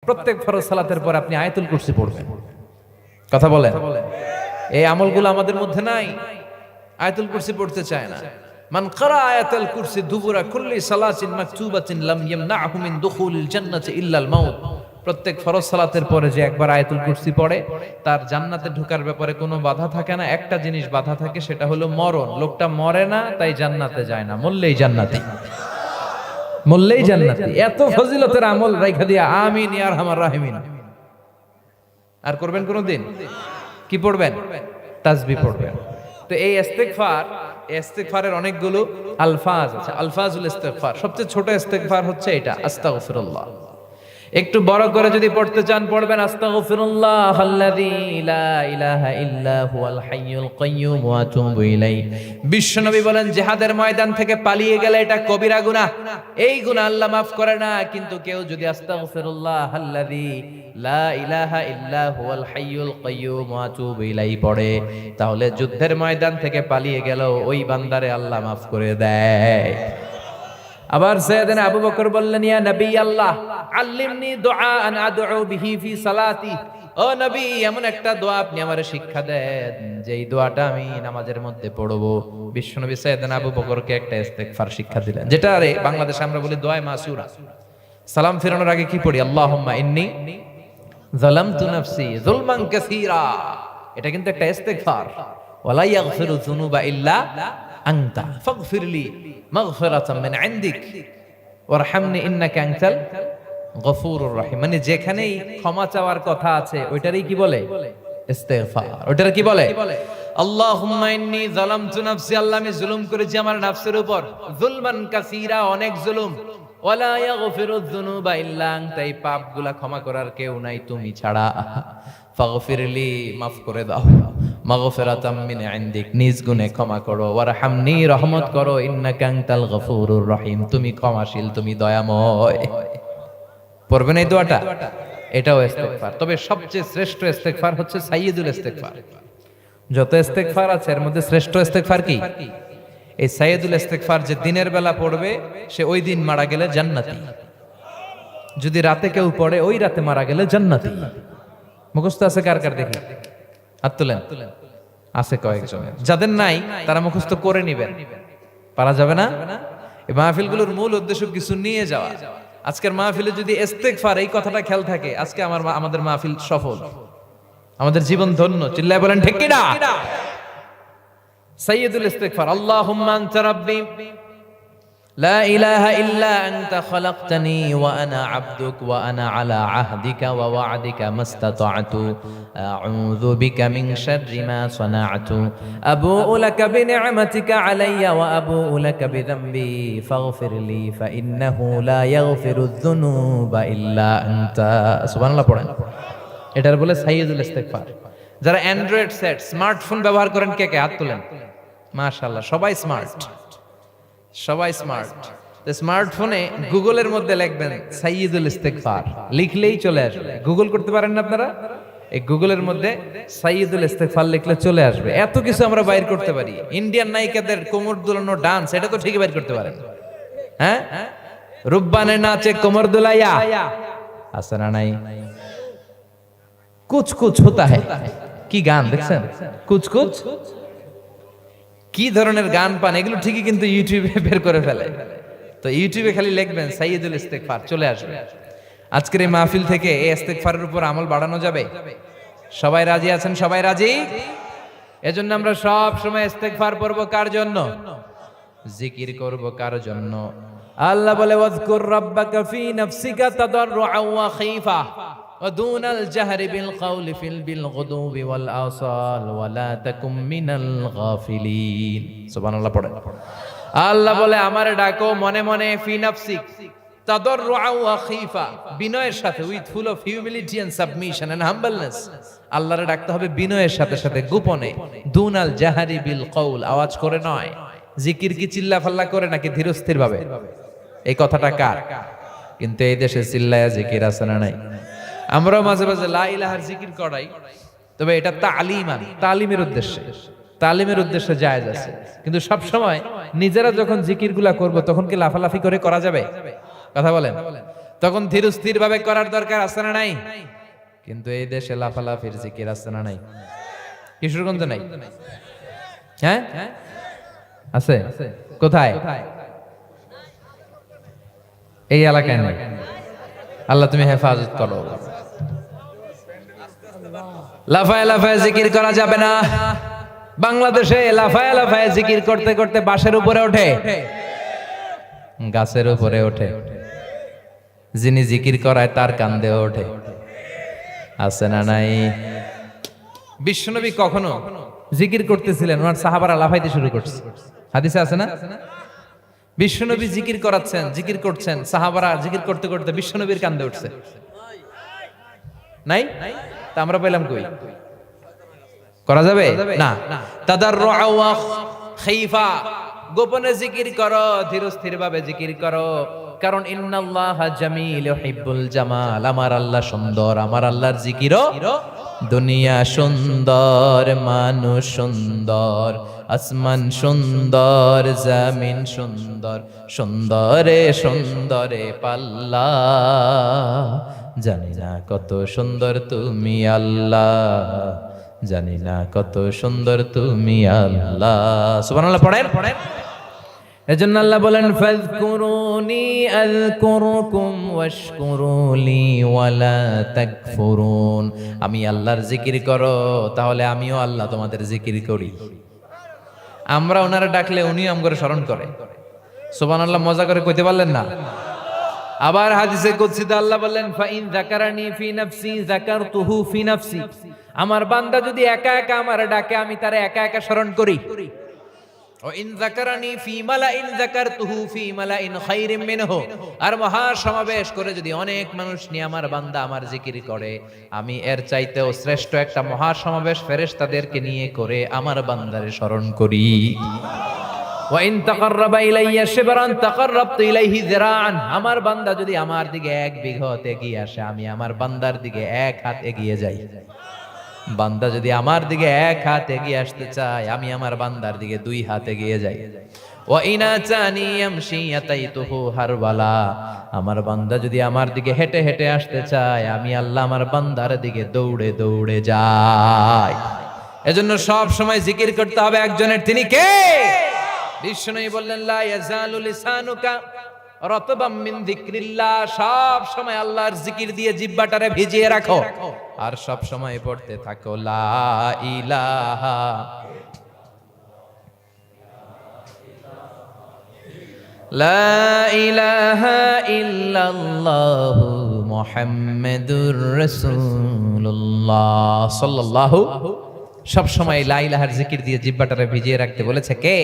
প্রত্যেক ফরজ সালাতের পর আপনি আয়াতুল কুরসি পড়বেন। কথা বলেন, এই আমলগুলো আমাদের মধ্যে নাই, আয়াতুল কুরসি পড়তে চায় না। মান ক্বারা আয়াতুল কুরসি দুবুরা কুল্লি সালাতিন মাকতুবাতিন লাম ইয়ামনাহু মিন দুখুলিল জান্নাতি ইল্লাল মাউত। প্রত্যেক ফরজ সালাতের পরে যে একবার আয়াতুল কুরসি পড়ে তার জান্নাতে ঢোকার ব্যাপারে কোনো বাধা থাকে না। একটা জিনিস বাধা থাকে, সেটা হলো মরণ। লোকটা মরে না তাই জান্নাতে যায় না, মরলেই জান্নাতি, মরলেই জান্নাতি। এত ফজিলতের আমল রাইখা দিয়া আমিন ইয়া আরহামার রাহিমিন। আর করবেন কোনদিন? কি পড়বেন? তাসবিহ পড়বেন। তো এই ইস্তিগফারের অনেকগুলো আলফাজ আছে। আলফাজুল ইস্তিগফার, সবচেয়ে ছোট ইস্তিগফার হচ্ছে এটা, আস্তাগফিরুল্লাহ। একটু বড় করে যদি পড়তে চান পড়বেন আস্তাগফিরুল্লাহাল্লাযী লা ইলাহা ইল্লা হুয়াল হাইয়ুল কাইয়্যুম ওয়া আতুবু ইলাইহি। বিশ্বনবী বলেন জিহাদের ময়দান থেকে পালিয়ে গেলে এটা কবিরা গুনাহ, এই গুনাহ আল্লাহ মাফ করে না। কিন্তু কেউ যদি আস্তাগফিরুল্লাহাল্লাযী লা ইলাহা ইল্লা হুয়াল হাইয়ুল কাইয়্যুম ওয়া আতুবু ইলাইহি পড়ে, তাহলে যুদ্ধের ময়দান থেকে পালিয়ে গেলেও ওই বান্দারে আল্লাহ মাফ করে দেয়। আবার সাইয়েদনা আবু বকর বললেন, ইয়া নবী আল্লাহ আল্লিমনি দুআআন আদউ বিহি ফি সালাতি। ও নবী, এমন একটা দোয়া আপনি আমারে শিক্ষা দেন যেই দোয়াটা আমি নামাজের মধ্যে পড়বো। বিশ্বনবী সাইয়েদনা আবু বকরকে একটা ইস্তিগফার শিক্ষা দিলেন, যেটা আরে বাংলাদেশে আমরা বলি দোয়া মাসুরা। সালাম ফেরানোর আগে কি পড়ি? আল্লাহুম্মা ইন্নী যালামতু নাফসি যুলমান কাসীরা। এটা কিন্তু একটা ইস্তিগফার। ওয়ালা ইয়াগফিরু যুনুবা ইল্লা আনতা ফাগফিরলি মাগফিরাতাম মিন ইনদিক ওয়ারহামনি ইন্নাকা আনতাল গফুরুর রহিম। মানে যেখানেই ক্ষমা চাওয়ার কথা আছে ওইটারই কি বলে? ইস্তিগফার। ওইটার কি বলে? আল্লাহুম্মা ইন্নী যালামতু নাফসি, আল্লাহ আমি জুলুম করেছি আমার নফসের উপর, যুলমান কাসীরা, অনেক জুলুম। ওয়ালা ইয়াগফিরুয যুনুবা ইল্লা আনতা, এই পাপগুলা ক্ষমা করার কেউ নাই তুমি ছাড়া। ফাগফিরলি, মাফ করে দাও। মাগফিরাতাম মিন ইনদিক, নিজ গুণে ক্ষমা করো। ওয়ারহামনি, রহমত করো। ইন্নাকা আনতাল গফুরুর রহিম, তুমি ক্ষমাশীল, তুমি দয়াময়। পড়বেন এই দোয়াটা, এটাও ইস্তিগফার। তবে সবচেয়ে শ্রেষ্ঠ ইস্তিগফার হচ্ছে সাইয়্যিদুল ইস্তিগফার। যত ইস্তিগফার আছে এর মধ্যে শ্রেষ্ঠ ইস্তিগফার কি? এই সাইয়্যিদুল ইস্তিগফার। যে দিনের বেলা পড়বে সে ওই দিন মারা গেলে জান্নাতি, যদি রাতে কেউ পড়ে ওই রাতে মারা গেলে জান্নাতি। মুখস্থ আছে কার কার? দেখি হাত তুলেন। আছে কয়েকজনের, যাদের নাই তারা মুখস্থ করে নিবেন। পারা যাবে না। এই মাহফিলগুলোর মূল উদ্দেশ্য কিছু নিয়ে যাওয়া। আজকের মাহফিলে যদি ইস্তিগফার এই কথাটা খেয়াল থাকে, আজকে আমাদের মাহফিল সফল, আমাদের জীবন ধন্য। চিল্লায় বলেন ঠিক কিনা? সাইয়্যিদুল ইস্তিগফার। আল্লাহুম্মা আনতা রাব্বি লা ইলাহা ইল্লা আনতা খালাকতানি ওয়া আনা আবদুক ওয়া আনা আলা আহদিকা ওয়া ওয়া'দিকা মাস্তাতা'তু আউযু বিকা মিন শাররি মা সানা'তু আবুউ লাকা বিনি'মাতিকা আলাইয়া ওয়া আবুউ লাকা বিযামবি ফাগফিরলি ফা ইন্নাহু লা ইয়াগফিরুয যুনুবা ইল্লা আনতা। সুবহানাল্লাহ পড়েন। এটার বলে সাইয়্যিদুল ইস্তিগফার। যারা অ্যান্ড্রয়েড সেট স্মার্টফোন ব্যবহার করেন কে কে? হাত তুলেন। মাশাআল্লাহ, সবাই স্মার্ট, সবাই স্মার্ট। স্মার্টফোনে গুগলের মধ্যে লিখবেন সাইয়্যিদুল ইস্তিগফার, লিখলেই চলে আসবে। গুগল করতে পারেন না আপনারা? এই গুগলের মধ্যে সাইয়্যিদুল ইস্তিগফার লিখলে চলে আসবে। এত কিছু আমরা বাইর করতে পারি। ইন্ডিয়ান নায়িকাদের কোমর দুলানো ডান্স, এটা তো ঠিকই বাইর করতে পারেন। হ্যাঁ, রুব্বানে নাচে কোমর দুলাইয়া, আছে না নাই? কুছ কুছ হোতা হ্যায়, কি গান দেখছেন? কুছ কুছ, কি ধরনের গান পান, এগুলো ঠিকই কিন্তু ইউটিউবে বের করে ফেলে। তো ইউটিউবে খালি লিখবেন সাইয়্যিদুল ইস্তিগফার, চলে আসবে। আজকের এই মাহফিল থেকে এই ইস্তিগফারের উপর আমল বাড়ানো যাবে। সবাই রাজি আছেন? সবাই রাজি? এজন্য আমরা সব সময় ইস্তিগফার পড়ব কার জন্য? জিকির করব কার জন্য? আল্লাহ বলে ওয়াজকুর রাব্বাকা ফি নাফসিকা তাদাররুআ ওয়া খাইফা ওয়া দুনাল জাহরি বিল কওলি ফিল বিলগুদুবি ওয়াল আসাল ওয়া লা তাকুম মিনাল গাফিলিন। সুবহানাল্লাহ পড়েন। আল্লাহ বলে আমারে ডাকো মনে মনে, ফি নাফসিক তাদাররুআ ওয়া খাইফা, বিনয়ের সাথে, with full of humility and submission and humbleness. আল্লাহরে ডাকতে হবে বিনয়ের সাথে সাথে, গোপনে। দুনাল জাহরি বিল কওল, আওয়াজ করে নয়। জিকির কি চিল্লা ফাল্লা করে নাকি ধীরস্থির ভাবে? এই কথাটা কার? কিন্তু এই দেশে চিল্লায়া জিকির আছে না নাই? আমরাও মাঝে মাঝে লা ইলাহার জিকির করাই, তবে এটা তালিমান, তালিমের উদ্দেশ্যে, তালিমের উদ্দেশ্যে জায়েজ আছে। কিন্তু সব সময় নিজেরা যখন জিকিরগুলা করব তখন কি লাফালাফি করে করা যাবে? কথা বলেন। তখন ধীর স্থির ভাবে করার দরকার আছে না নাই? কিন্তু এই দেশে লাফালাফির জিকির আছে না নাই? কিশোরগঞ্জে নাই? হ্যাঁ আছে। কোথায়? এই এলাকায় নাই। আল্লাহ তুমি হেফাজত করো। লাফায় লাফায় জিকির করা যাবে না। বাংলাদেশে লাফায় লাফায় জিকির করতে করতে বাঁশের উপরে ওঠে, গাছের উপরে ওঠে, যিনি জিকির করায় তার কান্দে ওঠে। আছে না নাই? বিশ্বনবী কখনো জিকির করতেছিলেন, ওনার সাহাবারা লাফাইতে শুরু করছে। হাদিসে আছে না? বিশ্বনবী জিকির করাচ্ছেন, জিকির করছেন, সাহাবারা জিকির করতে করতে বিশ্বনবীর কান্দে উঠছে। নাই? তা আমরা পেলাম কই? করা যাবে না। তাদাররুআ ওয়া খাইফা, গোপনে জিকির করো, ধীরস্থির ভাবে জিকির করো। কারণ ইন্নাল্লাহা জামিল ইউহিব্বুল জামাল, আমার আল্লাহ সুন্দর, আমার আল্লাহর জিকিরও দুনিয়া সুন্দর, মানুষ সুন্দর, আসমান সুন্দর, জমিন সুন্দর, সুন্দরে সুন্দরে পাল্লা, জানি না কত সুন্দর তুমি আল্লাহ, জানি না কত সুন্দর তুমি আল্লাহ। সুবহানাল্লাহ পড়েন। এজন্য আল্লাহ বলেন ফাযকুরুনি আযকুরকুম ওয়াশকুরুলি ওয়ালা তাকফুরুন, আমি আল্লাহর জিকির করো, তাহলে আমিও আল্লাহ তোমাদের জিকির করি। আমরা ওনারা ডাকলে উনিও আমগরে স্মরণ করে। সুবহানাল্লাহ মজা করে কইতে পারলেন না? আবার হাদিসে কুদসিতে আল্লাহ বললেন ফাইন যাকারানি ফি নাফসি যাকারতুহু ফি নাফসি, আমার বান্দা যদি একা একা আমার ডাকে আমি তারে একা একা স্মরণ করি। ও ইন যাকারানি ফি মালাইন যাকারতুহু ফি মালাইন খায়রিম মিনহু, আর মহা সমাবেশ করে যদি অনেক মানুষ নিয়ে আমার বান্দা আমার জিকির করে, আমি এর চাইতেও শ্রেষ্ঠ একটা মহা সমাবেশ ফেরেশতাদেরকে নিয়ে করে আমার বান্দারে স্মরণ করি। ওয়া ইন তাকাররাবা ইলাইয়া শিবরান তাকাররাবতু ইলাইহি যিরাআন, আমার বান্দা যদি আমার দিকে এক বিঘত এগিয়ে আসে, আমি আমার বান্দার দিকে এক হাত এগিয়ে যাই। বান্দা যদি আমার দিকে এক হাত এগিয়ে আসতে চায়, আমি আমার বান্দার দিকে দুই হাত এগিয়ে যাই। ওয়া ইনা চানি ইয়ামশি ইয়াতাইতুহু হারওয়ালা, আমার বান্দা যদি আমার দিকে হেঁটে হেঁটে আসতে চায়, আমি আল্লাহ আমার বান্দার দিকে দৌড়ে দৌড়ে যাই। এজন্য সব সময় জিকির করতে হবে একজনের, তিনি কে? বিষ্ণু বললেন লা ইয়াজালু লিসানুকা রাতবাম মিন যিকরিল্লাহ, সব সময় আল্লাহর জিকির দিয়ে জিহ্বাটারে ভিজিয়ে রাখো, আর সব সময় পড়তে থাকো লা ইলাহা লা ইলাহা ইল্লাল্লাহু মুহাম্মাদুর রাসূলুল্লাহ সাল্লাল্লাহু। সব সময় লা ইলাহার জিকির দিয়ে জিহ্বাটারে ভিজিয়ে রাখতে বলেছে কে?